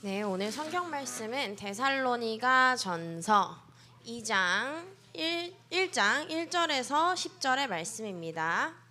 네, 오늘 성경 말씀은 데살로니가 전서 2장 1장 1절에서 10절의 말씀입니다.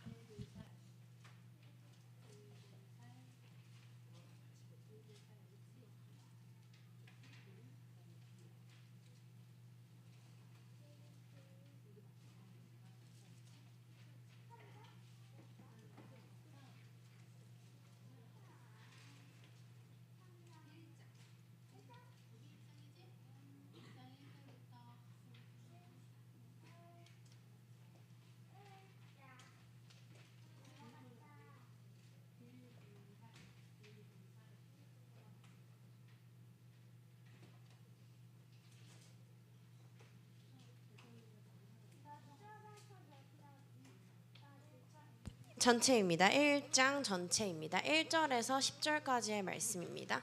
전체입니다. 1장 전체입니다. 1절에서 10절까지의 말씀입니다.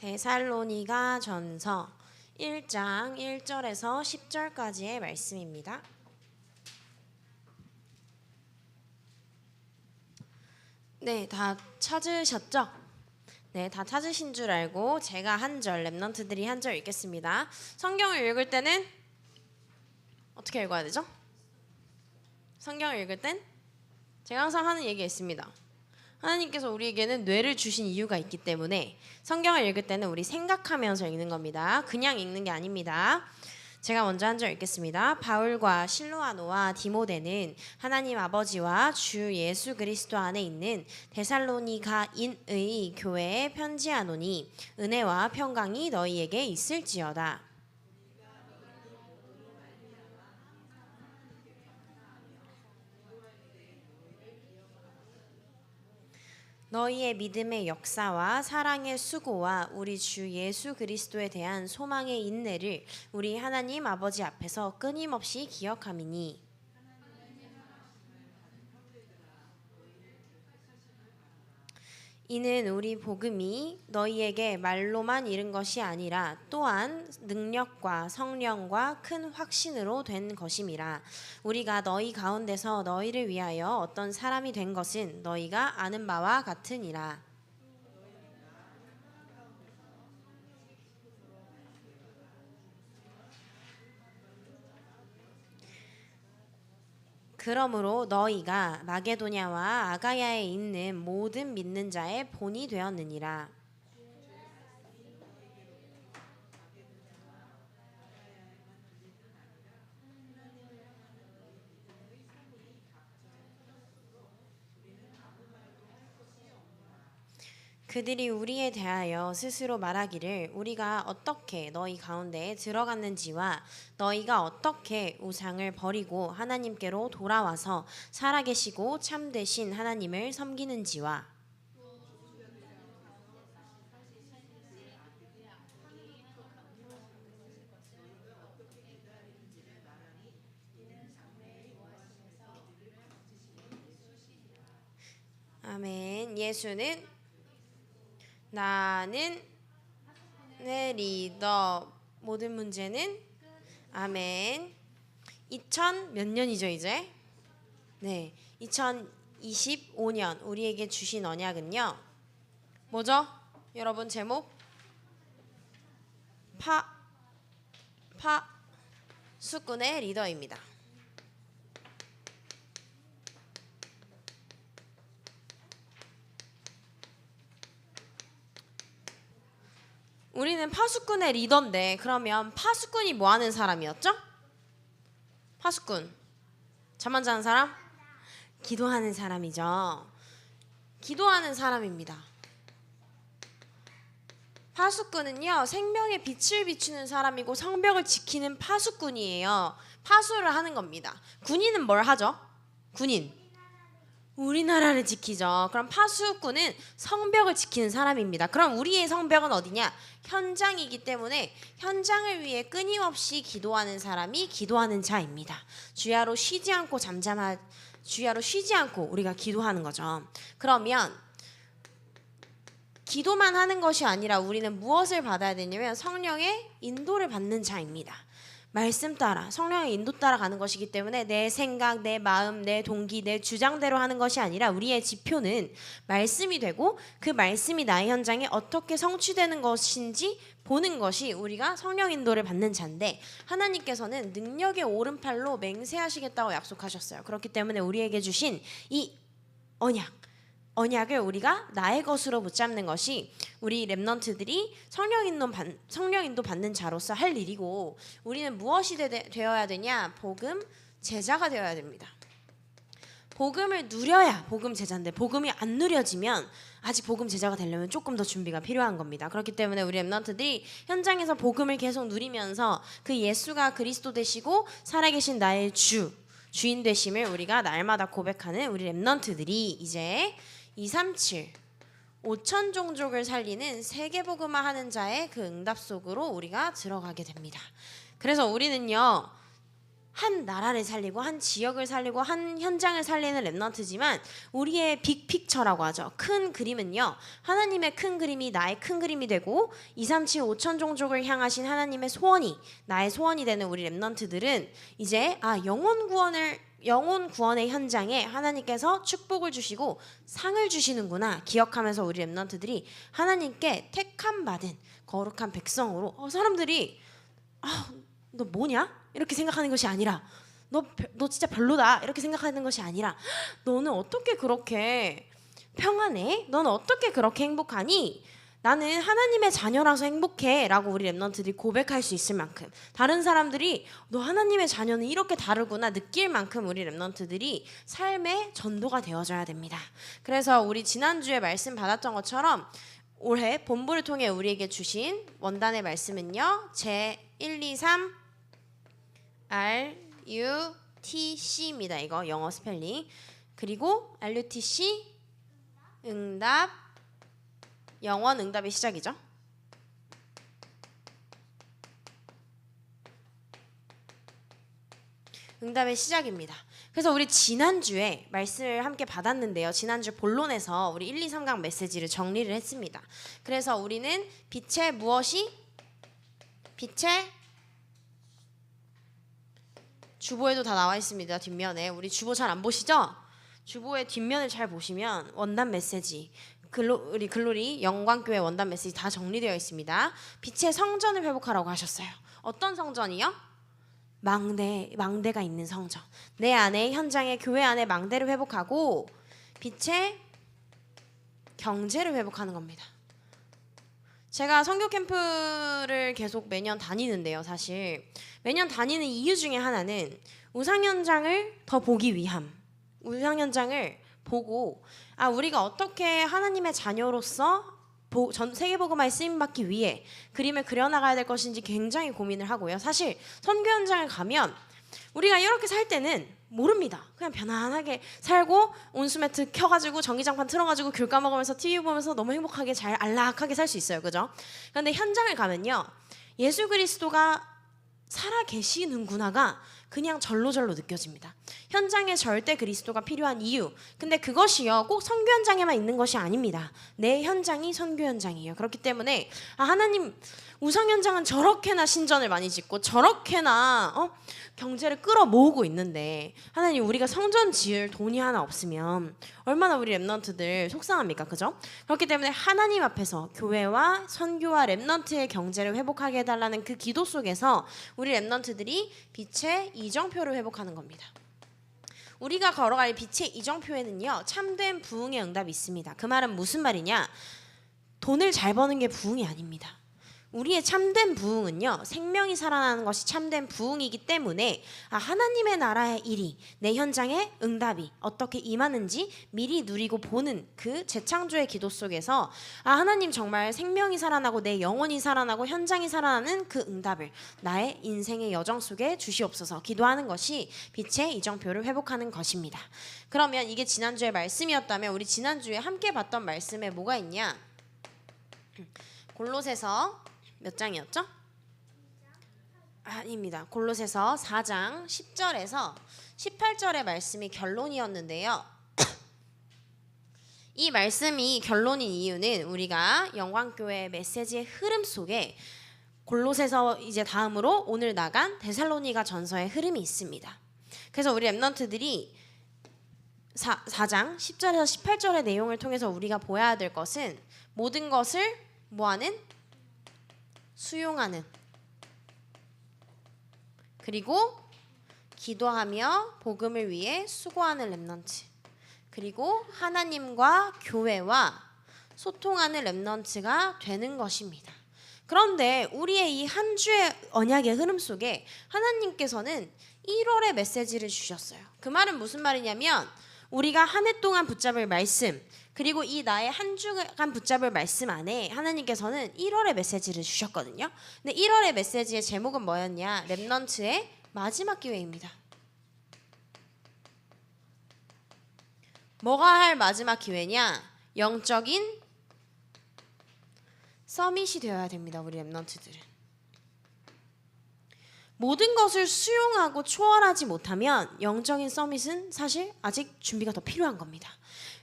데살로니가 전서 1장 1절에서 10절까지의 말씀입니다. 네, 다 찾으셨죠? 네, 다 찾으신 줄 알고 제가 한 절, 랩넌트들이 한 절 읽겠습니다. 성경을 읽을 때는 어떻게 읽어야 되죠? 성경을 읽을 땐 제가 항상 하는 얘기가 있습니다. 하나님께서 우리에게는 뇌를 주신 이유가 있기 때문에 성경을 읽을 때는 우리 생각하면서 읽는 겁니다. 그냥 읽는 게 아닙니다. 제가 먼저 한 절 읽겠습니다. 바울과 실로아노와 디모데는 하나님 아버지와 주 예수 그리스도 안에 있는 데살로니가인의 교회에 편지하노니 은혜와 평강이 너희에게 있을지어다. 너희의 믿음의 역사와 사랑의 수고와 우리 주 예수 그리스도에 대한 소망의 인내를 우리 하나님 아버지 앞에서 끊임없이 기억함이니 이는 우리 복음이 너희에게 말로만 이른 것이 아니라 또한 능력과 성령과 큰 확신으로 된 것임이라. 우리가 너희 가운데서 너희를 위하여 어떤 사람이 된 것은 너희가 아는 바와 같으니라. 그러므로 너희가 마게도냐와 아가야에 있는 모든 믿는 자의 본이 되었느니라. 그들이 우리에 대하여 스스로 말하기를 우리가 어떻게 너희 가운데에 들어갔는지와 너희가 어떻게 우상을 버리고 하나님께로 돌아와서 살아계시고 참되신 하나님을 섬기는지와 아멘. 예수는 나는 내 리더. 모든 문제는 아멘. 2000 몇 년이죠 이제? 네, 2025년 우리에게 주신 언약은요 뭐죠? 여러분 제목 수꾼의 리더입니다. 우리는 파수꾼의 리더인데 그러면 파수꾼이 뭐 하는 사람이었죠? 파수꾼 잠 안 자는 사람? 기도하는 사람이죠. 기도하는 사람입니다. 파수꾼은요 생명의 빛을 비추는 사람이고 성벽을 지키는 파수꾼이에요. 파수를 하는 겁니다. 군인은 뭘 하죠? 군인 우리나라를 지키죠. 그럼 파수꾼은 성벽을 지키는 사람입니다. 그럼 우리의 성벽은 어디냐? 현장이기 때문에 현장을 위해 끊임없이 기도하는 사람이 기도하는 자입니다. 주야로 쉬지 않고 주야로 쉬지 않고 우리가 기도하는 거죠. 그러면 기도만 하는 것이 아니라 우리는 무엇을 받아야 되냐면 성령의 인도를 받는 자입니다. 말씀 따라 성령의 인도 따라 가는 것이기 때문에 내 생각, 내 마음, 내 동기, 내 주장대로 하는 것이 아니라 우리의 지표는 말씀이 되고 그 말씀이 나의 현장에 어떻게 성취되는 것인지 보는 것이 우리가 성령 인도를 받는 자인데 하나님께서는 능력의 오른팔로 맹세하시겠다고 약속하셨어요. 그렇기 때문에 우리에게 주신 이 언약을 우리가 나의 것으로 붙잡는 것이 우리 렘넌트들이 성령 인도 받는 자로서 할 일이고 우리는 무엇이 되어야 되냐? 복음 제자가 되어야 됩니다. 복음을 누려야 복음 제자인데 복음이 안 누려지면 아직 복음 제자가 되려면 조금 더 준비가 필요한 겁니다. 그렇기 때문에 우리 렘넌트들이 현장에서 복음을 계속 누리면서 그 예수가 그리스도 되시고 살아계신 나의 주인 되심을 우리가 날마다 고백하는 우리 렘넌트들이 이제 237 5천 종족을 살리는 세계복음화 하는 자의 그 응답 속으로 우리가 들어가게 됩니다. 그래서 우리는요 한 나라를 살리고 한 지역을 살리고 한 현장을 살리는 렘넌트지만 우리의 빅픽처라고 하죠. 큰 그림은요 하나님의 큰 그림이 나의 큰 그림이 되고 237 5천 종족을 향하신 하나님의 소원이 나의 소원이 되는 우리 렘넌트들은 이제 영혼 구원의 현장에 하나님께서 축복을 주시고 상을 주시는구나 기억하면서 우리 렘넌트들이 하나님께 택함 받은 거룩한 백성으로 사람들이 너 뭐냐? 이렇게 생각하는 것이 아니라 너 진짜 별로다 이렇게 생각하는 것이 아니라 너는 어떻게 그렇게 평안해? 너는 어떻게 그렇게 행복하니? 나는 하나님의 자녀라서 행복해 라고 우리 렘넌트들이 고백할 수 있을 만큼 다른 사람들이 너 하나님의 자녀는 이렇게 다르구나 느낄 만큼 우리 렘넌트들이 삶의 전도가 되어져야 됩니다. 그래서 우리 지난주에 말씀 받았던 것처럼 올해 본부를 통해 우리에게 주신 원단의 말씀은요 제 123 RUTC입니다. 이거 영어 스펠링. 그리고 RUTC 응답 영원 응답의 시작이죠. 응답의 시작입니다. 그래서 우리 지난주에 말씀을 함께 받았는데요. 지난주 본론에서 우리 1, 2, 3강 메시지를 정리를 했습니다. 그래서 우리는 빛의 무엇이? 빛의 주보에도 다 나와 있습니다. 뒷면에. 우리 주보 잘 안 보시죠? 주보의 뒷면을 잘 보시면 원단 메시지 우리 글로리 영광교회 원단 메시지 다 정리되어 있습니다. 빛의 성전을 회복하라고 하셨어요. 어떤 성전이요? 망대가 있는 성전. 내 안에 현장에 교회 안에 망대를 회복하고 빛의 경제를 회복하는 겁니다. 제가 선교 캠프를 계속 매년 다니는데요. 사실 매년 다니는 이유 중에 하나는 우상 현장을 더 보기 위함. 우상 현장을 보고 우리가 어떻게 하나님의 자녀로서 세계복음화에 쓰임받기 위해 그림을 그려나가야 될 것인지 굉장히 고민을 하고요. 사실 선교 현장을 가면 우리가 이렇게 살 때는 모릅니다. 그냥 편안하게 살고 온수매트 켜가지고 전기장판 틀어가지고 귤 까먹으면서 TV 보면서 너무 행복하게 잘 안락하게 살 수 있어요. 그죠? 그런데 현장을 가면요 예수 그리스도가 살아계시는구나가 그냥 절로절로 느껴집니다. 현장에 절대 그리스도가 필요한 이유. 근데 그것이요 꼭 선교 현장에만 있는 것이 아닙니다. 내 현장이 선교 현장이에요. 그렇기 때문에 하나님 우상 현장은 저렇게나 신전을 많이 짓고 저렇게나 경제를 끌어모으고 있는데 하나님 우리가 성전 지을 돈이 하나 없으면 얼마나 우리 렘넌트들 속상합니까? 그죠? 그렇기 때문에 하나님 앞에서 교회와 선교와 렘넌트의 경제를 회복하게 해달라는 그 기도 속에서 우리 렘넌트들이 빛의 이정표를 회복하는 겁니다. 우리가 걸어갈 빛의 이정표에는요 참된 부흥의 응답이 있습니다. 그 말은 무슨 말이냐? 돈을 잘 버는 게 부흥이 아닙니다. 우리의 참된 부흥은요 생명이 살아나는 것이 참된 부흥이기 때문에 하나님의 나라의 일이 내 현장에 응답이 어떻게 임하는지 미리 누리고 보는 그 재창조의 기도 속에서 하나님 정말 생명이 살아나고 내 영혼이 살아나고 현장이 살아나는 그 응답을 나의 인생의 여정 속에 주시옵소서 기도하는 것이 빛의 이정표를 회복하는 것입니다. 그러면 이게 지난주의 말씀이었다면 우리 지난주에 함께 봤던 말씀에 뭐가 있냐? 골로새서 몇 장이었죠? 아닙니다. 골로새서 4장 10절에서 18절의 말씀이 결론이었는데요. 이 말씀이 결론인 이유는 우리가 영광교회 메시지의 흐름 속에 골로새서 이제 다음으로 오늘 나간 데살로니가 전서의 흐름이 있습니다. 그래서 우리 랩런트들이 4장 10절에서 18절의 내용을 통해서 우리가 보아야 될 것은 모든 것을 뭐하는? 수용하는, 그리고 기도하며 복음을 위해 수고하는 랩런트, 그리고 하나님과 교회와 소통하는 랩런트가 되는 것입니다. 그런데 우리의 이 한 주의 언약의 흐름 속에 하나님께서는 1월의 메시지를 주셨어요. 그 말은 무슨 말이냐면 우리가 한 해 동안 붙잡을 말씀, 그리고 이 나의 한 주간 붙잡을 말씀 안에 하나님께서는 1월의 메시지를 주셨거든요. 근데 1월의 메시지의 제목은 뭐였냐? 랩넌트의 마지막 기회입니다. 뭐가 할 마지막 기회냐? 영적인 서밋이 되어야 됩니다. 우리 랩넌트들은. 모든 것을 수용하고 초월하지 못하면 영적인 서밋은 사실 아직 준비가 더 필요한 겁니다.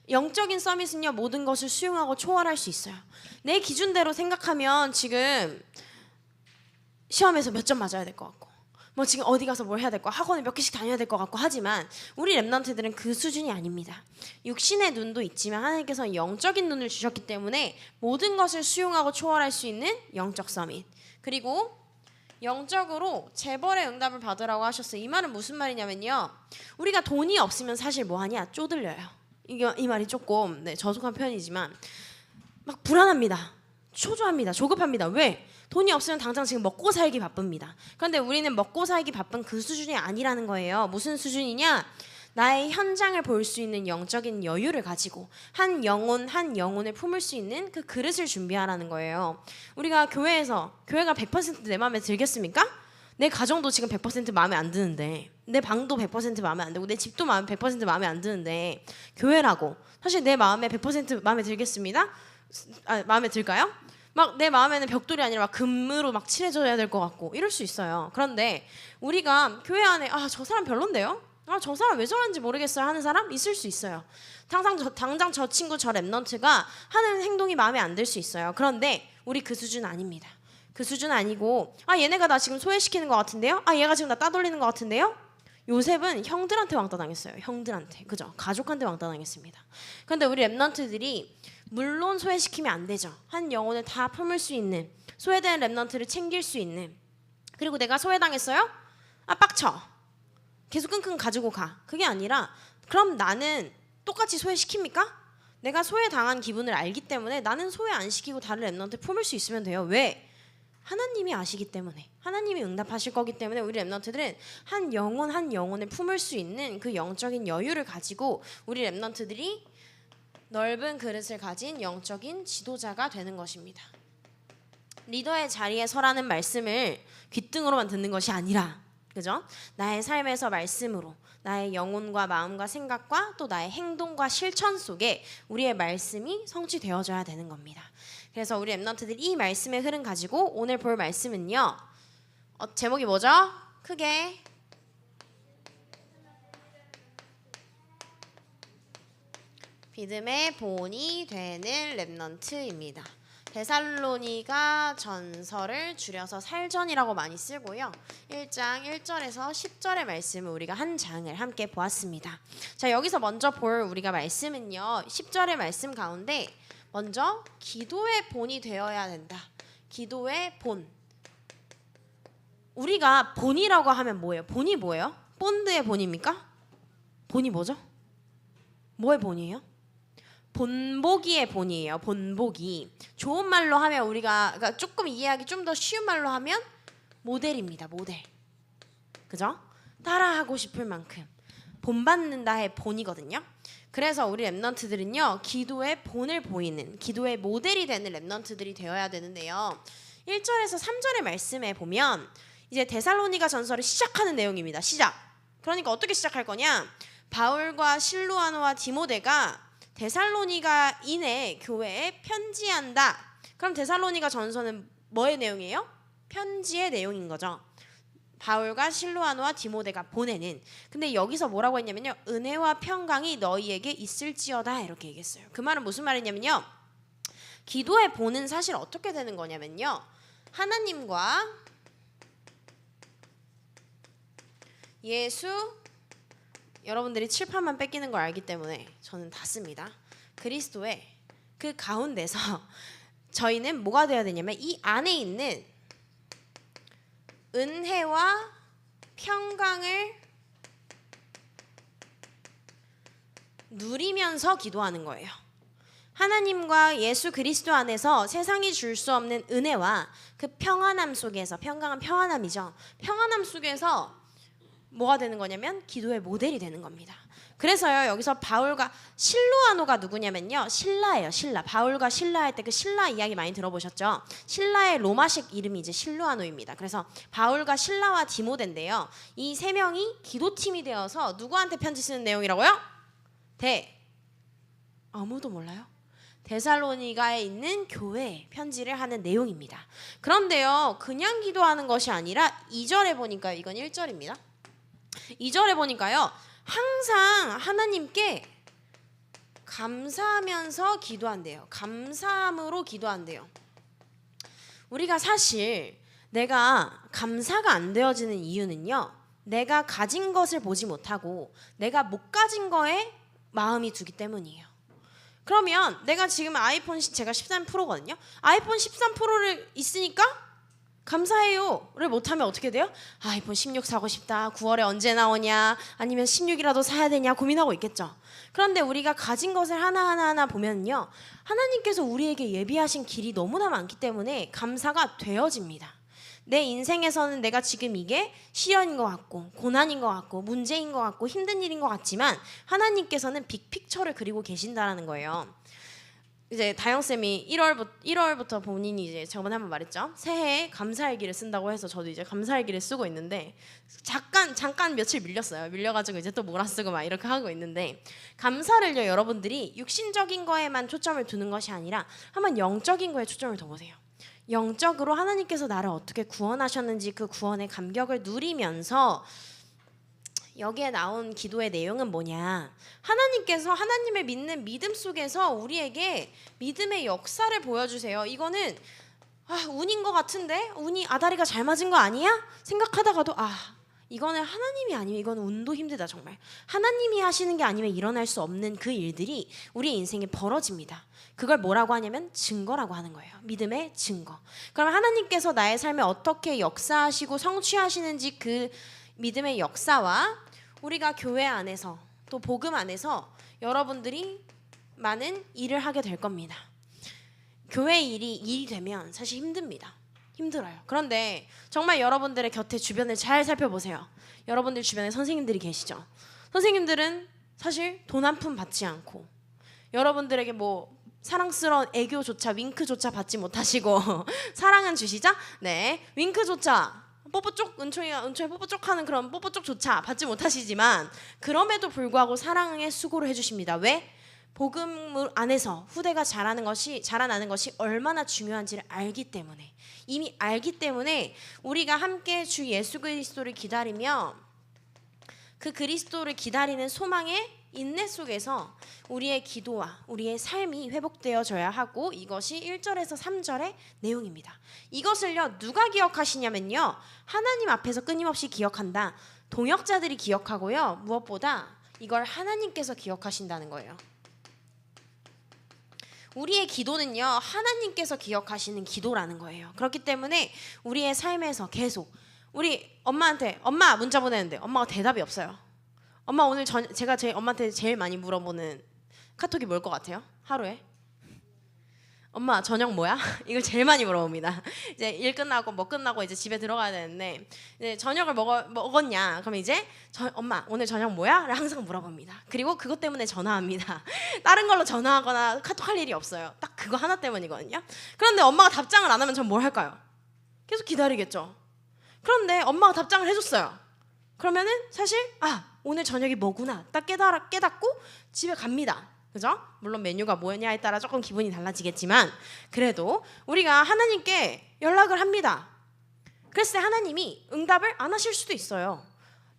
영적인 서밋은요, 모든 것을 수용하고 초월할 수 있어요. 내 기준대로 생각하면 지금 시험에서 몇 점 맞아야 될 것 같고, 뭐 지금 어디 가서 뭘 해야 될 거, 학원을 몇 개씩 다녀야 될 것 같고 하지만 우리 랩런트들은 그 수준이 아닙니다. 육신의 눈도 있지만 하나님께서 영적인 눈을 주셨기 때문에 모든 것을 수용하고 초월할 수 있는 영적 서밋, 그리고 영적으로 재벌의 응답을 받으라고 하셨어요. 이 말은 무슨 말이냐면요, 우리가 돈이 없으면 사실 뭐하냐? 쪼들려요. 이 말이 조금 저속한 표현이지만 막 불안합니다. 초조합니다. 조급합니다. 왜? 돈이 없으면 당장 지금 먹고 살기 바쁩니다. 그런데 우리는 먹고 살기 바쁜 그 수준이 아니라는 거예요. 무슨 수준이냐? 나의 현장을 볼 수 있는 영적인 여유를 가지고 한 영혼 한 영혼을 품을 수 있는 그 그릇을 준비하라는 거예요. 우리가 교회가 100% 내 마음에 들겠습니까? 내 가정도 지금 100% 마음에 안 드는데, 내 방도 100% 마음에 안 들고, 내 집도 100% 마음에 안 드는데 교회라고 사실 내 마음에 100% 마음에 들겠습니다? 마음에 들까요? 막 내 마음에는 벽돌이 아니라 막 금으로 막 칠해줘야 될 것 같고 이럴 수 있어요. 그런데 우리가 교회 안에 저 사람 별론데요? 저 사람 왜 저런지 모르겠어요 하는 사람 있을 수 있어요. 당장 저 친구 저 랩넌트가 하는 행동이 마음에 안 들 수 있어요. 그런데 우리 그 수준 아닙니다. 그 수준 아니고 얘네가 나 지금 소외시키는 것 같은데요? 얘가 지금 나 따돌리는 것 같은데요? 요셉은 형들한테 왕따 당했어요. 형들한테. 그죠? 가족한테 왕따 당했습니다. 그런데 우리 랩넌트들이 물론 소외시키면 안 되죠. 한 영혼을 다 품을 수 있는, 소외된 랩넌트를 챙길 수 있는, 그리고 내가 소외당했어요? 빡쳐. 계속 끙끙 가지고 가. 그게 아니라 그럼 나는 똑같이 소외시킵니까? 내가 소외당한 기분을 알기 때문에 나는 소외 안 시키고 다른 랩넌트 품을 수 있으면 돼요. 왜? 하나님이 아시기 때문에, 하나님이 응답하실 거기 때문에 우리 랩넌트들은 한 영혼 한 영혼을 품을 수 있는 그 영적인 여유를 가지고 우리 랩넌트들이 넓은 그릇을 가진 영적인 지도자가 되는 것입니다. 리더의 자리에 서라는 말씀을 귓등으로만 듣는 것이 아니라, 그죠? 나의 삶에서 말씀으로 나의 영혼과 마음과 생각과 또 나의 행동과 실천 속에 우리의 말씀이 성취되어져야 되는 겁니다. 그래서 우리 랩넌트들이 이 말씀의 흐름 가지고 오늘 볼 말씀은요, 제목이 뭐죠? 크게 믿음의 본이 되는 랩넌트입니다. 데살로니가 전서를 줄여서 살전이라고 많이 쓰고요. 1장 1절에서 10절의 말씀을 우리가 한 장을 함께 보았습니다. 자, 여기서 먼저 볼 우리가 말씀은요, 10절의 말씀 가운데 먼저 기도의 본이 되어야 된다. 기도의 본. 우리가 본이라고 하면 뭐예요? 본이 뭐예요? 본드의 본입니까? 본이 뭐죠? 뭐의 본이에요? 본보기의 본이에요. 본보기. 좋은 말로 하면 그러니까 조금 이해하기 좀 더 쉬운 말로 하면 모델입니다. 모델. 그죠? 따라하고 싶을 만큼 본받는다의 본이거든요. 그래서 우리 랩넌트들은요, 기도의 본을 보이는, 기도의 모델이 되는 랩넌트들이 되어야 되는데요. 1절에서 3절의 말씀에 보면 이제 데살로니가 전서를 시작하는 내용입니다. 시작. 그러니까 어떻게 시작할 거냐? 바울과 실루아노와 디모데가 데살로니가인의 교회에 편지한다. 그럼 데살로니가 전서는 뭐의 내용이에요? 편지의 내용인 거죠. 바울과 실루아노와 디모데가 보내는. 근데 여기서 뭐라고 했냐면요, 은혜와 평강이 너희에게 있을지어다 이렇게 얘기했어요. 그 말은 무슨 말이냐면요, 기도의 본은 사실 어떻게 되는 거냐면요, 하나님과 예수, 여러분들이 칠판만 뺏기는 걸 알기 때문에 저는 다 씁니다. 그리스도의 그 가운데서 저희는 뭐가 되어야 되냐면 이 안에 있는 은혜와 평강을 누리면서 기도하는 거예요. 하나님과 예수 그리스도 안에서 세상이 줄 수 없는 은혜와 그 평안함 속에서, 평강은 평안함이죠. 평안함 속에서 뭐가 되는 거냐면 기도의 모델이 되는 겁니다. 그래서요, 여기서 바울과 실루아노가 누구냐면요, 신라예요. 신라. 바울과 신라 할 때 그 신라 이야기 많이 들어보셨죠? 신라의 로마식 이름이 이제 실루아노입니다. 그래서 바울과 신라와 디모데인데요, 이 세 명이 기도팀이 되어서 누구한테 편지 쓰는 내용이라고요? 아무도 몰라요? 데살로니가에 있는 교회에 편지를 하는 내용입니다. 그런데요, 그냥 기도하는 것이 아니라 2절에 보니까, 이건 1절입니다. 2절에 보니까요, 항상 하나님께 감사하면서 기도한대요. 감사함으로 기도한대요. 우리가 사실 내가 감사가 안 되어지는 이유는요, 내가 가진 것을 보지 못하고 내가 못 가진 거에 마음이 두기 때문이에요. 그러면 내가 지금 제가 13 프로거든요. 아이폰 13 프로를 있으니까 감사해요를 못하면 어떻게 돼요? 아이폰 16 사고 싶다. 9월에 언제 나오냐? 아니면 16이라도 사야 되냐? 고민하고 있겠죠. 그런데 우리가 가진 것을 하나하나 보면요, 하나님께서 우리에게 예비하신 길이 너무나 많기 때문에 감사가 되어집니다. 내 인생에서는 내가 지금 이게 시련인 것 같고 고난인 것 같고 문제인 것 같고 힘든 일인 것 같지만 하나님께서는 빅픽처를 그리고 계신다라는 거예요. 이제 다영쌤이 1월부터 본인이 이제 저번에 한번 말했죠. 새해에 감사일기를 쓴다고 해서 저도 이제 감사일기를 쓰고 있는데 잠깐 며칠 밀려가지고 이제 또 몰아쓰고 막 이렇게 하고 있는데, 감사를요, 여러분들이 육신적인 거에만 초점을 두는 것이 아니라 한번 영적인 거에 초점을 둬보세요. 영적으로 하나님께서 나를 어떻게 구원하셨는지 그 구원의 감격을 누리면서, 여기에 나온 기도의 내용은 뭐냐, 하나님께서 하나님을 믿는 믿음 속에서 우리에게 믿음의 역사를 보여주세요. 이거는 운인 것 같은데, 운이 아다리가 잘 맞은 거 아니야? 생각하다가도 이거는 하나님이 아니면 이거는 운도 힘들다. 정말 하나님이 하시는 게 아니면 일어날 수 없는 그 일들이 우리 인생에 벌어집니다. 그걸 뭐라고 하냐면 증거라고 하는 거예요. 믿음의 증거. 그럼 하나님께서 나의 삶에 어떻게 역사하시고 성취하시는지 그 믿음의 역사와 우리가 교회 안에서 또 복음 안에서 여러분들이 많은 일을 하게 될 겁니다. 교회 일이 되면 사실 힘들어요. 그런데 정말 여러분들의 곁에 주변을 잘 살펴보세요. 여러분들 주변에 선생님들이 계시죠. 선생님들은 사실 돈 한 푼 받지 않고 여러분들에게 뭐 사랑스러운 애교조차, 윙크조차 받지 못하시고 사랑은 주시죠? 네, 윙크조차, 뽀뽀 쪽, 은총이 뽀뽀 쪽 하는 그런 뽀뽀 쪽조차 받지 못하시지만 그럼에도 불구하고 사랑의 수고를 해주십니다. 왜? 복음 안에서 후대가 자라나는 것이 얼마나 중요한지를 알기 때문에, 이미 알기 때문에 우리가 함께 주 예수 그리스도를 기다리며 그 그리스도를 기다리는 소망의 인내 속에서 우리의 기도와 우리의 삶이 회복되어져야 하고, 이것이 1절에서 3절의 내용입니다. 이것을요, 누가 기억하시냐면요, 하나님 앞에서 끊임없이 기억한다. 동역자들이 기억하고요, 무엇보다 이걸 하나님께서 기억하신다는 거예요. 우리의 기도는요, 하나님께서 기억하시는 기도라는 거예요. 그렇기 때문에 우리의 삶에서 계속 우리 엄마한테 엄마 문자 보내는데 엄마가 대답이 없어요. 엄마 오늘 제가 제 엄마한테 제일 많이 물어보는 카톡이 뭘 것 같아요? 하루에? 엄마 저녁 뭐야? 이걸 제일 많이 물어봅니다. 이제 일 끝나고 뭐 끝나고 이제 집에 들어가야 되는데, 이제 저녁을 먹었냐? 그러면 이제 엄마 오늘 저녁 뭐야?를 항상 물어봅니다. 그리고 그것 때문에 전화합니다. 다른 걸로 전화하거나 카톡할 일이 없어요. 딱 그거 하나 때문이거든요. 그런데 엄마가 답장을 안 하면 전 뭘 할까요? 계속 기다리겠죠. 그런데 엄마가 답장을 해줬어요. 그러면은 사실 오늘 저녁이 뭐구나 딱 깨닫고 집에 갑니다. 그죠? 물론 메뉴가 뭐냐에 따라 조금 기분이 달라지겠지만 그래도 우리가 하나님께 연락을 합니다. 그랬을 때 하나님이 응답을 안 하실 수도 있어요.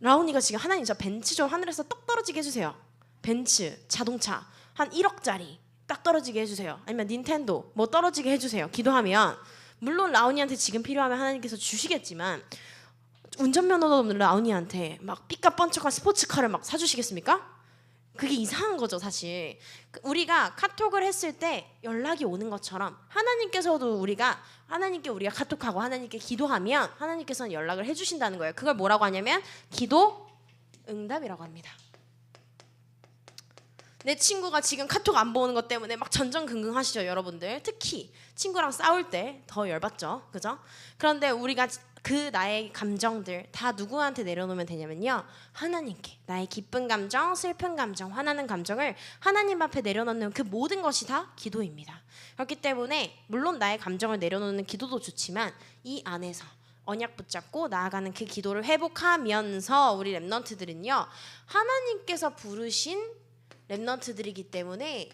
라온이가 지금 하나님 저 벤츠 좀 하늘에서 떡 떨어지게 해주세요. 벤츠 자동차 한 1억짜리 딱 떨어지게 해주세요. 아니면 닌텐도 뭐 떨어지게 해주세요. 기도하면 물론 라온이한테 지금 필요하면 하나님께서 주시겠지만 운전면허도 없는 라온이한테 막 삐까뻔쩍한 스포츠카를 막 사주시겠습니까? 그게 이상한 거죠, 사실. 우리가 카톡을 했을 때 연락이 오는 것처럼 하나님께서도 하나님께 우리가 카톡하고 하나님께 기도하면 하나님께서는 연락을 해주신다는 거예요. 그걸 뭐라고 하냐면 기도 응답이라고 합니다. 내 친구가 지금 카톡 안 보는 것 때문에 막 전전긍긍하시죠, 여러분들. 특히 친구랑 싸울 때 더 열받죠, 그죠? 그런데 우리가 그 나의 감정들 다 누구한테 내려놓으면 되냐면요, 하나님께. 나의 기쁜 감정, 슬픈 감정, 화나는 감정을 하나님 앞에 내려놓는 그 모든 것이 다 기도입니다. 그렇기 때문에 물론 나의 감정을 내려놓는 기도도 좋지만 이 안에서 언약 붙잡고 나아가는 그 기도를 회복하면서 우리 렘넌트들은요, 하나님께서 부르신 렘넌트들이기 때문에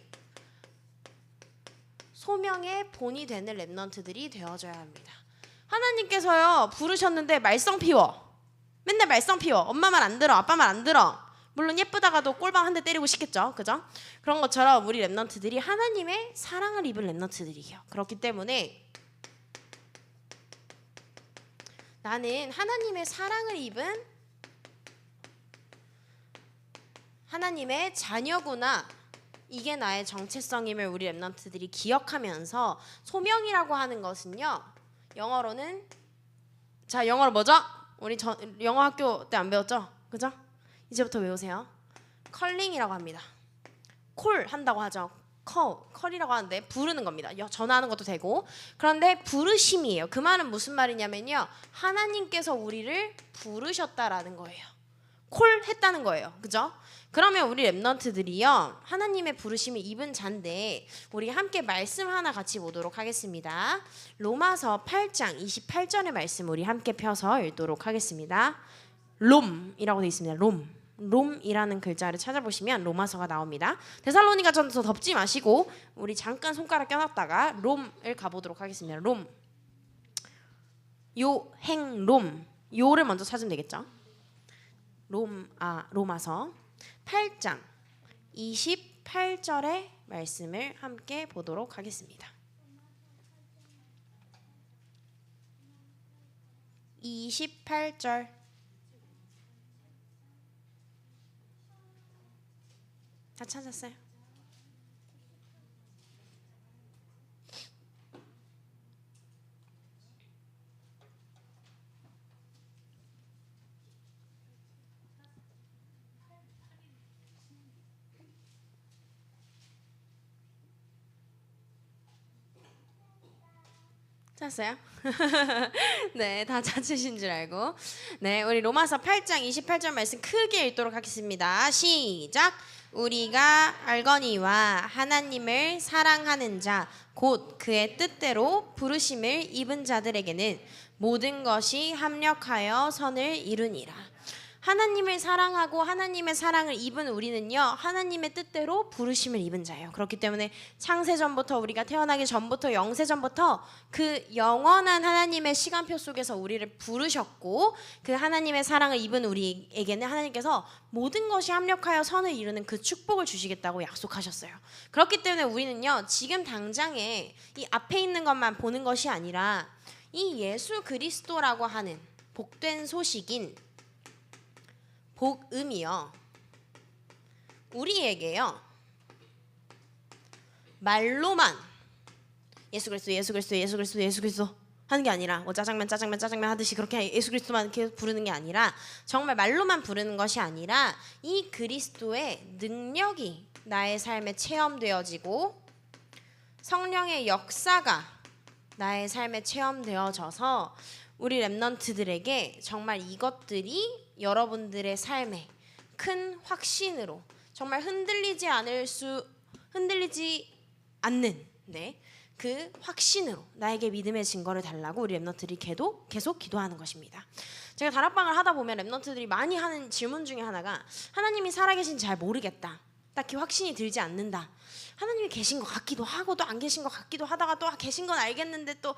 소명의 본이 되는 렘넌트들이 되어줘야 합니다. 하나님께서요 부르셨는데 말썽 피워. 맨날 말썽 피워. 엄마 말 안 들어, 아빠 말 안 들어. 물론 예쁘다가도 꼴방 한 대 때리고 싶겠죠, 그죠? 그런 것처럼 우리 렘넌트들이 하나님의 사랑을 입은 렘넌트들이에요. 그렇기 때문에 나는 하나님의 사랑을 입은 하나님의 자녀구나, 이게 나의 정체성임을 우리 렘넌트들이 기억하면서, 소명이라고 하는 것은요, 영어로는, 자, 영어로 뭐죠? 우리 영어 학교 때 안 배웠죠? 그죠? 이제부터 외우세요. 컬링이라고 합니다. 콜 한다고 하죠. 컬이라고 하는데 부르는 겁니다. 전화하는 것도 되고. 그런데 부르심이에요. 그 말은 무슨 말이냐면요, 하나님께서 우리를 부르셨다라는 거예요. 콜 했다는 거예요. 그죠? 그러면 우리 렘넌트들이요, 하나님의 부르심을 입은 자인데 우리 함께 말씀 하나 같이 보도록 하겠습니다. 로마서 8장 28절의 말씀 우리 함께 펴서 읽도록 하겠습니다. 롬이라고 되어 있습니다. 롬이라는 글자를 찾아보시면 로마서가 나옵니다. 데살로니가전서 덮지 마시고 우리 잠깐 손가락 껴놨다가 롬을 가보도록 하겠습니다. 롬, 요를 먼저 찾으면 되겠죠. 로마서 8장 28절의 말씀을 함께 보도록 하겠습니다. 28절. 다 찾았어요? 찾았어요? 네, 다 찾으신 줄 알고. 네, 우리 로마서 8장 28절 말씀 크게 읽도록 하겠습니다. 시작. 우리가 알거니와 하나님을 사랑하는 자 곧 그의 뜻대로 부르심을 입은 자들에게는 모든 것이 합력하여 선을 이루니라. 하나님을 사랑하고 하나님의 사랑을 입은 우리는요, 하나님의 뜻대로 부르심을 입은 자예요. 그렇기 때문에 창세전부터, 우리가 태어나기 전부터, 영세전부터 그 영원한 하나님의 시간표 속에서 우리를 부르셨고, 그 하나님의 사랑을 입은 우리에게는 하나님께서 모든 것이 합력하여 선을 이루는 그 축복을 주시겠다고 약속하셨어요. 그렇기 때문에 우리는요, 지금 당장에 이 앞에 있는 것만 보는 것이 아니라 이 예수 그리스도라고 하는 복된 소식인 복음이요, 우리에게요 말로만 예수 그리스도 하는 게 아니라 뭐 짜장면 하듯이 그렇게 예수 그리스도만 계속 부르는 게 아니라, 정말 말로만 부르는 것이 아니라 이 그리스도의 능력이 나의 삶에 체험되어지고 성령의 역사가 나의 삶에 체험되어져서 우리 렘넌트들에게 정말 이것들이 여러분들의 삶에 큰 확신으로, 정말 흔들리지 않는 그 확신으로 나에게 믿음의 증거를 달라고 우리 렘넌트들이 계속 기도하는 것입니다. 제가 다락방을 하다 보면 렘넌트들이 많이 하는 질문 중에 하나가, 하나님이 살아계신지 잘 모르겠다, 딱히 확신이 들지 않는다, 하나님이 계신 것 같기도 하고 또 안 계신 것 같기도 하다가 또 계신 건 알겠는데 또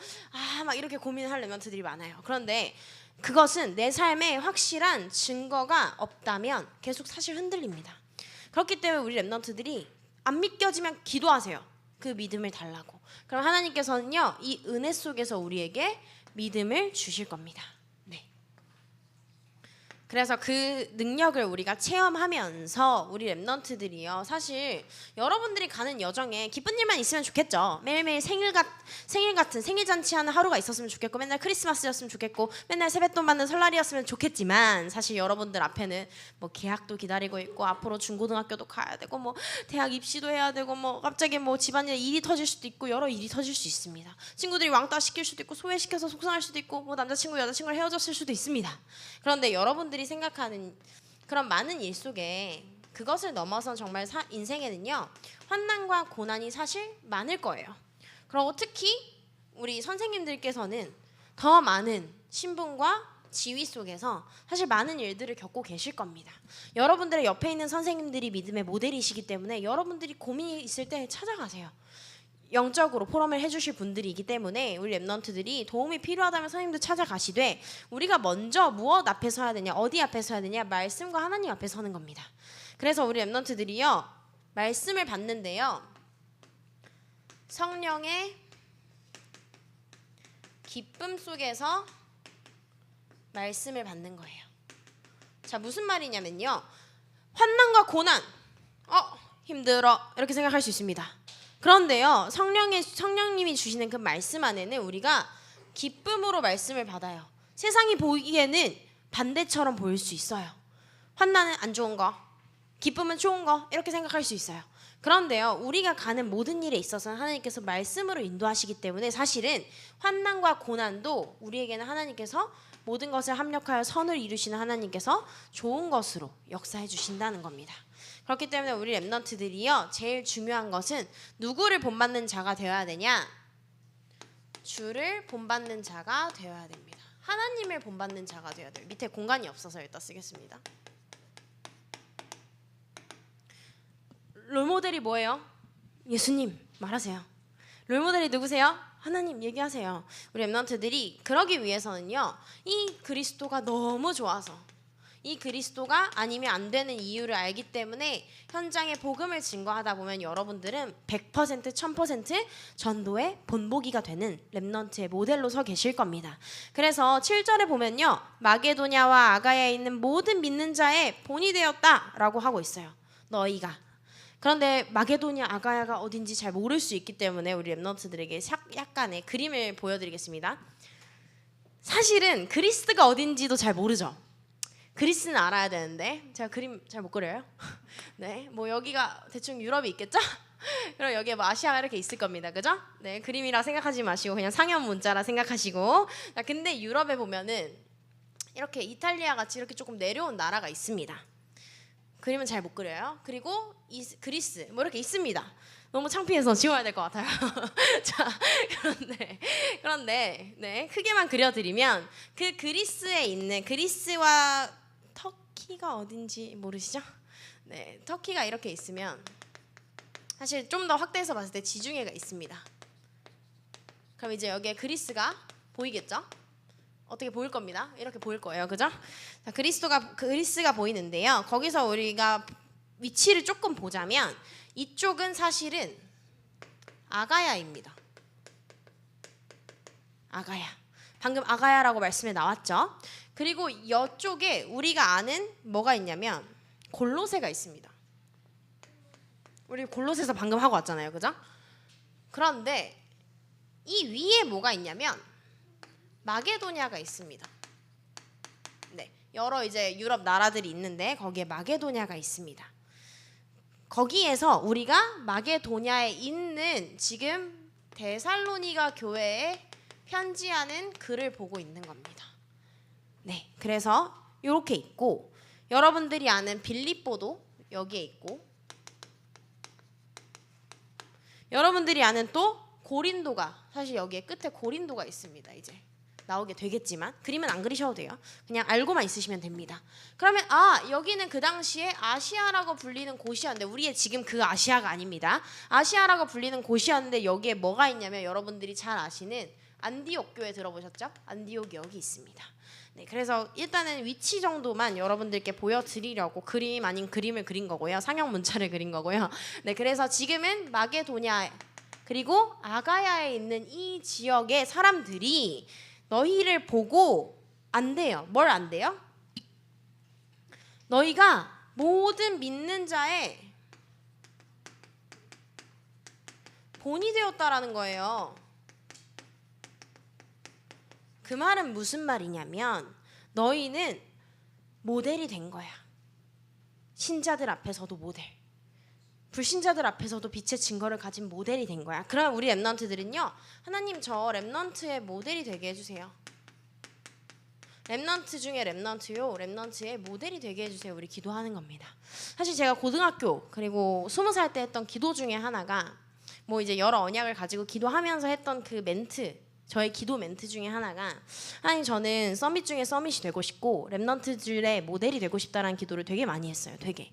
막 이렇게 고민할 렘넌트들이 많아요. 그런데 그것은 내 삶에 확실한 증거가 없다면 계속 사실 흔들립니다. 그렇기 때문에 우리 렘넌트들이 안 믿겨지면 기도하세요. 그 믿음을 달라고. 그럼 하나님께서는요, 이 은혜 속에서 우리에게 믿음을 주실 겁니다. 네. 그래서 그 능력을 우리가 체험하면서 우리 랩넌트들이요, 사실 여러분들이 가는 여정에 기쁜 일만 있으면 좋겠죠. 매일매일 생일 같은 생일 잔치하는 하루가 있었으면 좋겠고, 맨날 크리스마스였으면 좋겠고, 맨날 세뱃돈 받는 설날이었으면 좋겠지만, 사실 여러분들 앞에는 뭐 계약도 기다리고 있고, 앞으로 중고등학교도 가야 되고, 뭐 대학 입시도 해야 되고, 뭐 갑자기 뭐 집안일에 일이 터질 수도 있고, 여러 일이 터질 수 있습니다. 친구들이 왕따 시킬 수도 있고, 소외시켜서 속상할 수도 있고, 뭐 남자친구 여자친구랑 헤어졌을 수도 있습니다. 그런데 여러분들이 생각하는 그런 많은 일 속에 그것을 넘어서 정말 인생에는요, 환난과 고난이 사실 많을 거예요. 그리고 특히 우리 선생님들께서는 더 많은 신분과 지위 속에서 사실 많은 일들을 겪고 계실 겁니다. 여러분들의 옆에 있는 선생님들이 믿음의 모델이시기 때문에 여러분들이 고민이 있을 때 찾아가세요. 영적으로 포럼을 해주실 분들이기 때문에 우리 랩넌트들이 도움이 필요하다면 선생님들 찾아가시되, 우리가 먼저 무엇 앞에 서야 되냐, 어디 앞에 서야 되냐, 말씀과 하나님 앞에 서는 겁니다. 그래서 우리 랩넌트들이요, 말씀을 받는데요, 성령의 기쁨 속에서 말씀을 받는 거예요. 자, 무슨 말이냐면요, 환난과 고난, 힘들어, 이렇게 생각할 수 있습니다. 그런데요, 성령님이 주시는 그 말씀 안에는 우리가 기쁨으로 말씀을 받아요. 세상이 보기에는 반대처럼 보일 수 있어요. 환난은 안 좋은 거, 기쁨은 좋은 거, 이렇게 생각할 수 있어요. 그런데요, 우리가 가는 모든 일에 있어서는 하나님께서 말씀으로 인도하시기 때문에 사실은 환난과 고난도 우리에게는 하나님께서 모든 것을 합력하여 선을 이루시는 하나님께서 좋은 것으로 역사해 주신다는 겁니다. 그렇기 때문에 우리 랩넌트들이요, 제일 중요한 것은 누구를 본받는 자가 되어야 되냐? 주를 본받는 자가 되어야 됩니다. 하나님을 본받는 자가 되어야 돼요. 밑에 공간이 없어서 일단 쓰겠습니다. 롤모델이 뭐예요? 예수님 말하세요. 롤모델이 누구세요? 하나님 얘기하세요. 우리 랩넌트들이 그러기 위해서는요, 이 그리스도가 너무 좋아서, 이 그리스도가 아니면 안 되는 이유를 알기 때문에 현장에 복음을 증거하다 보면 여러분들은 100% 1000% 전도의 본보기가 되는 랩넌트의 모델로 서 계실 겁니다. 그래서 7절에 보면요, 마게도냐와 아가야에 있는 모든 믿는 자의 본이 되었다라고 하고 있어요. 너희가. 그런데 마게도냐 아가야가 어딘지 잘 모를 수 있기 때문에 우리 랩넌트들에게 약간의 그림을 보여드리겠습니다. 사실은 그리스가 어딘지도 잘 모르죠. 그리스는 알아야 되는데 제가 그림 잘 못 그려요. 네, 뭐 여기가 대충 유럽이 있겠죠? 그럼 여기에 뭐 아시아가 이렇게 있을 겁니다, 그죠? 네, 그림이라 생각하지 마시고 그냥 상형 문자라 생각하시고. 근데 유럽에 보면은 이렇게 이탈리아 같이 이렇게 조금 내려온 나라가 있습니다. 그림은 잘 못 그려요. 그리고 그리스 뭐 이렇게 있습니다. 너무 창피해서 지워야 될 것 같아요. 자, 그런데 네, 크게만 그려드리면 그 그리스에 있는, 그리스와 터키가 어딘지 모르시죠? 네, 터키가 이렇게 있으면 사실 좀 더 확대해서 봤을 때 지중해가 있습니다. 그럼 이제 여기에 그리스가 보이겠죠? 어떻게 보일 겁니다. 이렇게 보일 거예요, 그죠? 자, 그리스가 보이는데요. 거기서 우리가 위치를 조금 보자면 이쪽은 사실은 아가야입니다. 아가야. 방금 아가야라고 말씀에 나왔죠. 그리고 이쪽에 우리가 아는 뭐가 있냐면 골로새가 있습니다. 우리 골로새서 방금 하고 왔잖아요, 그죠? 그런데 이 위에 뭐가 있냐면 마게도냐가 있습니다. 네, 여러 이제 유럽 나라들이 있는데 거기에 마게도냐가 있습니다. 거기에서 우리가 마게도냐에 있는 지금 데살로니가 교회에 편지하는 글을 보고 있는 겁니다. 네, 그래서 이렇게 있고, 여러분들이 아는 빌립보도 여기에 있고, 여러분들이 아는 또 고린도가, 사실 여기에 끝에 고린도가 있습니다. 이제 나오게 되겠지만 그림은 안 그리셔도 돼요. 그냥 알고만 있으시면 됩니다. 그러면 여기는 그 당시에 아시아라고 불리는 곳이었는데, 우리의 지금 그 아시아가 아닙니다. 아시아라고 불리는 곳이었는데 여기에 뭐가 있냐면 여러분들이 잘 아시는 안디옥 교회 들어보셨죠? 안디옥이 여기 있습니다. 네, 그래서 일단은 위치 정도만 여러분들께 보여드리려고 그림 아닌 그림을 그린 거고요. 상형 문자를 그린 거고요. 네, 그래서 지금은 마게도냐에 그리고 아가야에 있는 이 지역의 사람들이 너희를 보고 안 돼요. 뭘 안 돼요? 너희가 모든 믿는 자의 본이 되었다라는 거예요. 그 말은 무슨 말이냐면 너희는 모델이 된 거야. 신자들 앞에서도 모델, 불신자들 앞에서도 빛의 증거를 가진 모델이 된 거야. 그럼 우리 렘넌트들은요, 하나님 저 렘넌트의 모델이 되게 해주세요. 렘넌트 중에 렘넌트요, 렘넌트의 모델이 되게 해주세요. 우리 기도하는 겁니다. 사실 제가 고등학교 그리고 20살 때 했던 기도 중에 하나가 뭐 이제 여러 언약을 가지고 기도하면서 했던 그 멘트, 저의 기도 멘트 중에 하나가 하나님 저는 서밋 중에 서밋이 되고 싶고 렘넌트들의 모델이 되고 싶다라는 기도를 되게 많이 했어요. 되게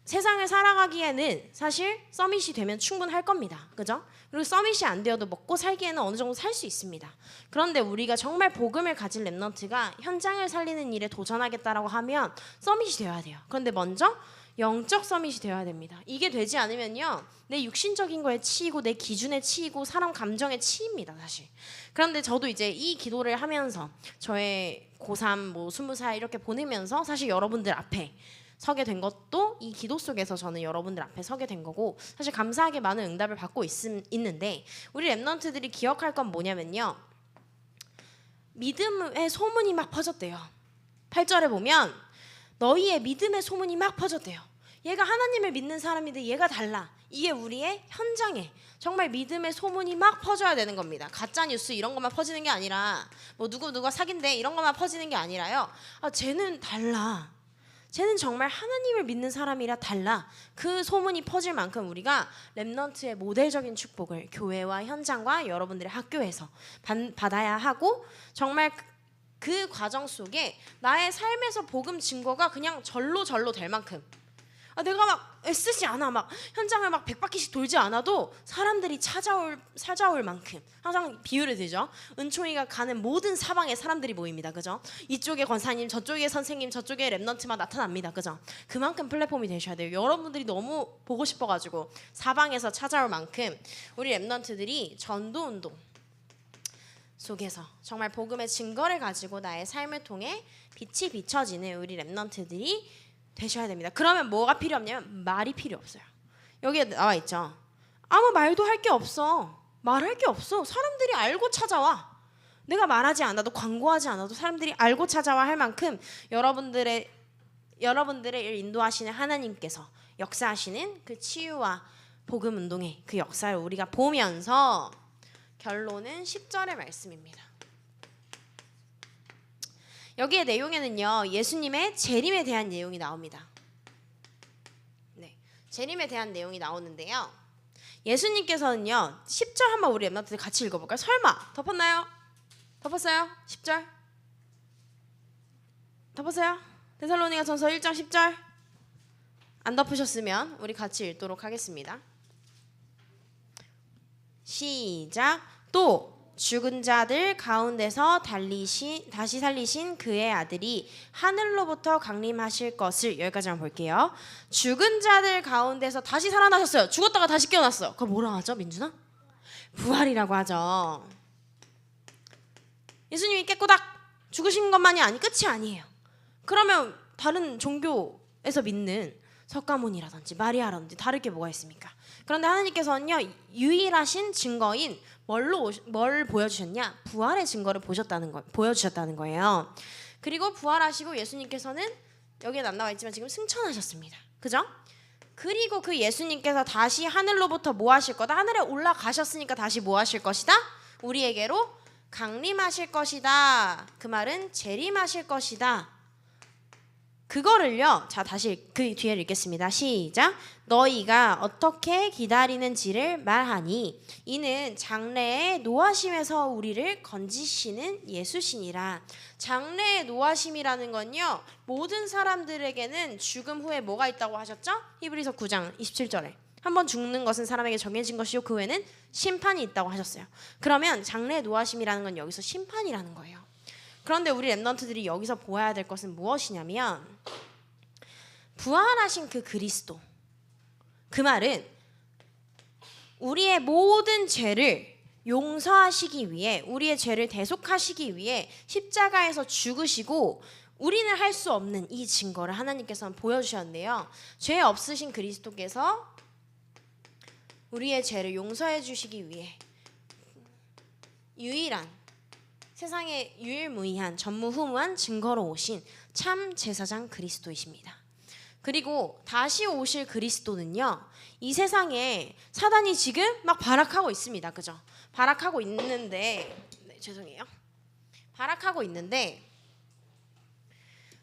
세상을 살아가기에는 사실 서밋이 되면 충분할 겁니다. 그죠? 그리고 서밋이 안 되어도 먹고 살기에는 어느 정도 살 수 있습니다. 그런데 우리가 정말 복음을 가진 렘넌트가 현장을 살리는 일에 도전하겠다라고 하면 서밋이 되어야 돼요. 그런데 먼저 영적 서밋이 되어야 됩니다. 이게 되지 않으면요, 내 육신적인 거에 치이고 내 기준에 치이고 사람 감정에 치입니다, 사실. 그런데 저도 이제 이 기도를 하면서 저의 고3 뭐 20살 이렇게 보내면서 사실 여러분들 앞에 서게 된 것도 이 기도 속에서 저는 여러분들 앞에 서게 된 거고, 사실 감사하게 많은 응답을 받고 있는데 우리 렘넌트들이 기억할 건 뭐냐면요, 믿음의 소문이 막 퍼졌대요. 8절에 보면 너희의 믿음의 소문이 막 퍼졌대요. 얘가 하나님을 믿는 사람인데 얘가 달라. 이게 우리의 현장에 정말 믿음의 소문이 막 퍼져야 되는 겁니다. 가짜 뉴스 이런 것만 퍼지는 게 아니라 뭐 누가 사귄대 이런 것만 퍼지는 게 아니라요, 쟤는 달라, 쟤는 정말 하나님을 믿는 사람이라 달라. 그 소문이 퍼질 만큼 우리가 렘넌트의 모델적인 축복을 교회와 현장과 여러분들의 학교에서 받아야 하고, 정말 그 과정 속에 나의 삶에서 복음 증거가 그냥 절로 될 만큼, 내가 막 애쓰지 않아, 막 현장을 막 100바퀴씩 돌지 않아도 사람들이 찾아올 만큼, 항상 비유를 들죠. 은총이가 가는 모든 사방에 사람들이 모입니다. 그죠? 이쪽에 권사님, 저쪽에 선생님, 저쪽에 렘넌트만 나타납니다. 그죠? 그만큼 플랫폼이 되셔야 돼요. 여러분들이 너무 보고 싶어가지고 사방에서 찾아올 만큼 우리 렘넌트들이 전도 운동 속에서 정말 복음의 증거를 가지고 나의 삶을 통해 빛이 비춰지는 우리 렘넌트들이 되셔야 됩니다. 그러면 뭐가 필요 없냐면 말이 필요 없어요. 여기에 나와 있죠. 아무 말도 할 게 없어. 말할 게 없어. 사람들이 알고 찾아와. 내가 말하지 않아도, 광고하지 않아도 사람들이 알고 찾아와 할 만큼 여러분들의 인도하시는 하나님께서 역사하시는 그 치유와 복음 운동의 그 역사를 우리가 보면서, 결론은 10절의 말씀입니다. 여기에 내용에는요, 예수님의 재림에 대한 내용이 나옵니다. 네, 재림에 대한 내용이 나오는데요, 예수님께서는요 10절 한번 우리 렘넌트들 같이 읽어볼까요? 설마 덮었나요? 덮었어요? 10절 덮었어요? 데살로니가전서 1장 10절 안 덮으셨으면 우리 같이 읽도록 하겠습니다. 시작. 또 죽은 자들 가운데서 다시 살리신 그의 아들이 하늘로부터 강림하실 것을, 여기까지만 볼게요. 죽은 자들 가운데서 다시 살아나셨어요. 죽었다가 다시 깨어났어요. 그걸 뭐라 하죠, 민준아? 부활이라고 하죠. 예수님이 깨꼬닥 죽으신 것만이 끝이 아니에요. 그러면 다른 종교에서 믿는 석가모니라든지 마리아라든지 다를 게 뭐가 있습니까? 그런데 하나님께서는요, 유일하신 증거인 뭘 보여주셨냐? 부활의 증거를 보여주셨다는 거예요. 그리고 부활하시고 예수님께서는 여기에 안 나와 있지만 지금 승천하셨습니다. 그죠? 그리고 그 예수님께서 다시 하늘로부터 뭐 하실 거다? 하늘에 올라가셨으니까 다시 뭐 하실 것이다? 우리에게로 강림하실 것이다. 그 말은 재림하실 것이다. 그거를요, 자 다시 그 뒤에 읽겠습니다. 시작. 너희가 어떻게 기다리는지를 말하니 이는 장래의 노하심에서 우리를 건지시는 예수시니라. 장래의 노하심이라는 건요, 모든 사람들에게는 죽음 후에 뭐가 있다고 하셨죠? 히브리서 9장 27절에 한번 죽는 것은 사람에게 정해진 것이요 그 후에는 심판이 있다고 하셨어요. 그러면 장래의 노하심이라는 건 여기서 심판이라는 거예요. 그런데 우리 렘넌트들이 여기서 보아야 될 것은 무엇이냐면, 부활하신 그 그리스도, 그 말은 우리의 모든 죄를 용서하시기 위해, 우리의 죄를 대속하시기 위해 십자가에서 죽으시고 우리는 할 수 없는 이 증거를 하나님께서는 보여주셨는데요. 죄 없으신 그리스도께서 우리의 죄를 용서해 주시기 위해 유일한, 세상에 유일무이한 전무후무한 증거로 오신 참 제사장 그리스도이십니다. 그리고 다시 오실 그리스도는요, 이 세상에 사단이 지금 막 발악하고 있습니다. 그죠? 발악하고 있는데, 죄송해요. 발악하고 있는데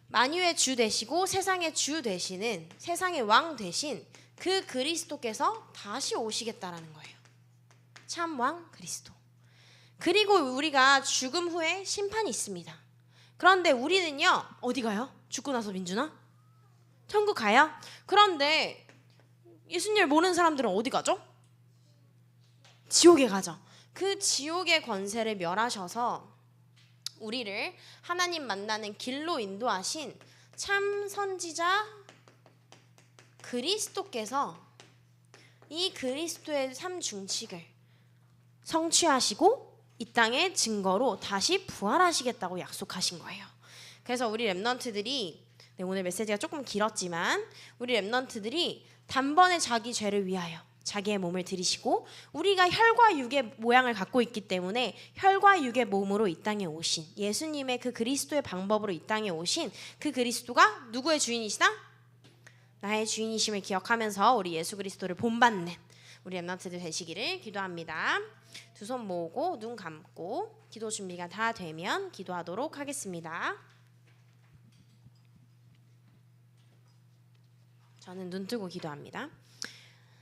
만유의 주 되시고 세상의 주 되시는, 세상의 왕 되신 그 그리스도께서 다시 오시겠다라는 거예요. 참 왕 그리스도. 그리고 우리가 죽음 후에 심판이 있습니다. 그런데 우리는요, 어디 가요? 죽고 나서 민준아? 천국 가요? 그런데 예수님을 모르는 사람들은 어디 가죠? 지옥에 가죠. 그 지옥의 권세를 멸하셔서 우리를 하나님 만나는 길로 인도하신 참 선지자 그리스도께서 이 그리스도의 삶 중칙을 성취하시고 이 땅의 증거로 다시 부활하시겠다고 약속하신 거예요. 그래서 우리 렘넌트들이, 오늘 메시지가 조금 길었지만 우리 렘넌트들이 단번에 자기 죄를 위하여 자기의 몸을 들이시고, 우리가 혈과 육의 모양을 갖고 있기 때문에 혈과 육의 몸으로 이 땅에 오신 예수님의 그 그리스도의 방법으로 이 땅에 오신 그 그리스도가 누구의 주인이시다? 나의 주인이심을 기억하면서 우리 예수 그리스도를 본받는 우리 렘넌트들 되시기를 기도합니다. 두 손 모으고 눈 감고 기도 준비가 다 되면 기도하도록 하겠습니다. 저는 눈 뜨고 기도합니다.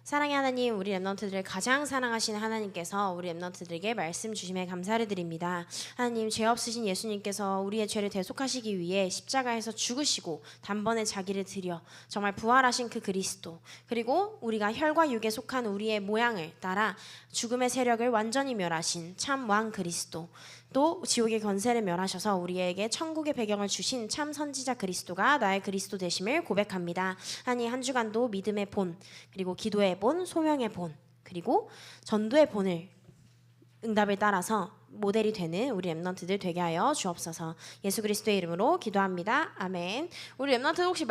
사랑의 하나님, 우리 렘넌트들을 가장 사랑하시는 하나님께서 우리 렘넌트들에게 말씀 주심에 감사를 드립니다. 하나님, 죄 없으신 예수님께서 우리의 죄를 대속하시기 위해 십자가에서 죽으시고 단번에 자기를 드려 정말 부활하신 그 그리스도, 그리고 우리가 혈과 육에 속한 우리의 모양을 따라 죽음의 세력을 완전히 멸하신 참 왕 그리스도, 또 지옥의 권세를 멸하셔서 우리에게 천국의 배경을 주신 참 선지자 그리스도가 나의 그리스도 되심을 고백합니다. 하나님, 한 주간도 믿음의 본, 그리고 기도의 본, 소명의 본, 그리고 전도의 본을 응답을 따라서 모델이 되는 우리 렘넌트들 되게 하여 주옵소서. 예수 그리스도의 이름으로 기도합니다. 아멘. 우리 렘넌트 혹시